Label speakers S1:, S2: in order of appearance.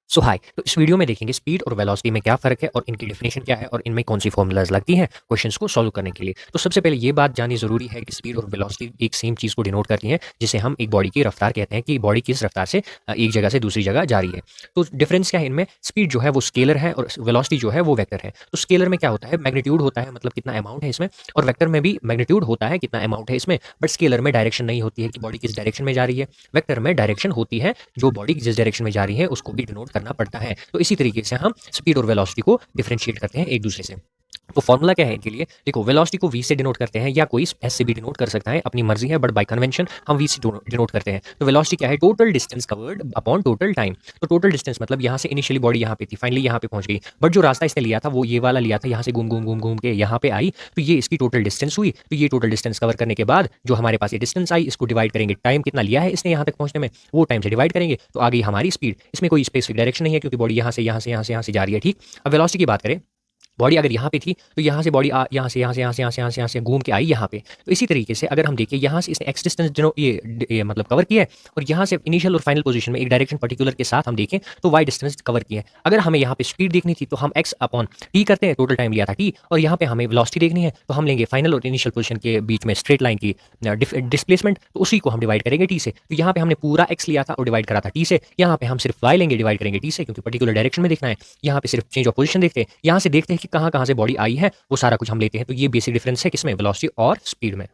S1: सो हाय, तो इस वीडियो में देखेंगे स्पीड और वेलोसिटी में क्या फ़र्क है और इनकी डेफिनेशन क्या है और इनमें कौन सी फॉर्मूलाज लगती हैं क्वेश्चंस को सॉल्व करने के लिए। तो सबसे पहले ये बात जाननी ज़रूरी है कि स्पीड और वेलोसिटी एक सेम चीज़ को डिनोट करती हैं, जिसे हम एक बॉडी की रफ्तार कहते हैं कि बॉडी किस रफ्तार से एक जगह से दूसरी जगह जा रही है। तो डिफरेंस क्या है इनमें? स्पीड जो है वो स्केलर है और वेलोसिटी जो है वो वेक्टर है। तो स्केलर में क्या होता है, मैग्नीट्यूड होता है, मतलब कितना अमाउंट है इसमें, और वेक्टर में भी मैग्नीट्यूड होता है, कितना अमाउंट है इसमें, बट स्केलर में डायरेक्शन नहीं होती है कि बॉडी किस डायरेक्शन में जा रही है। वेक्टर में डायरेक्शन होती है, जो बॉडी जिस डायरेक्शन में जा रही है उसको भी डिनोट करना पड़ता है। तो इसी तरीके से हम स्पीड और वेलोसिटी को डिफरेंशिएट करते हैं एक दूसरे से। तो फॉर्मूला क्या है इनके लिए? देखो, वेलोसिटी को v से डिनोट करते हैं या कोई s से भी डिनोट कर सकता है, अपनी मर्जी है, बट बाय कन्वेंशन हम v से डिनोट करते हैं। तो वेलोसिटी क्या है? Total distance covered upon total time. तो टोटल डिस्टेंस मतलब यहाँ से इनिशियली बॉडी यहाँ पे थी, फाइनली यहाँ पे पहुंच गई, बट जो रास्ता इसने लिया था वो ये वाला लिया था, यहाँ से घूम घूम घूम घूम के यहाँ पे आई, तो ये इसकी टोटल डिस्टेंस हुई। तो ये टोटल डिस्टेंस कवर करने के बाद जो हमारे पास ये डिस्टेंस आई, इसको डिवाइड करेंगे, टाइम कितना लिया है इसने यहाँ तक पहुंचने में, वो टाइम से डिवाइड करेंगे, तो आ गई हमारी स्पीड। इसमें कोई स्पेसिफिक डायरेक्शन नहीं है क्योंकि बॉडी यहाँ से यहाँ से यहाँ से यहाँ से जा रही है। ठीक, अब वेलोसिटी की बात करें, बॉडी अगर यहाँ पे थी तो यहाँ से बॉडी यहाँ से घूम के आई यहाँ पे। तो इसी तरीके से अगर हम देखें, यहाँ से इसने एक्स डिस्टेंस ये मतलब कवर किया है, और यहाँ से इनिशियल और फाइनल पोजीशन में एक डायरेक्शन पर्टिकुलर के साथ हम देखें तो वाई डिस्टेंस कवर किया है। अगर हमें यहाँ पे स्पीड देखनी थी तो हम एक्स अपॉन टी करते हैं, टोटल टाइम लिया था टी, और यहाँ पे हमें वेलोसिटी देखनी है तो हम लेंगे फाइनल और इनिशियल पोजीशन के बीच में स्ट्रेट लाइन की डिस्प्लेसमेंट, तो उसी को हम डिवाइड करेंगे टी से। तो यहाँ पे हमने पूरा एक्स लिया था और डिवाइड करा था टी से, यहाँ पे हम सिर्फ वाई लेंगे, डिवाइड करेंगे टी से, क्योंकि पर्टिकुलर डायरेक्शन में देखना है। यहाँ पे सिर्फ चेंज ऑफ पोजीशन देखते हैं, यहाँ से देखते हैं कि कहाँ कहाँ से बॉडी आई है, वो सारा कुछ हम लेते हैं। तो ये बेसिक डिफरेंस है किसमें? वेलोसिटी और स्पीड में।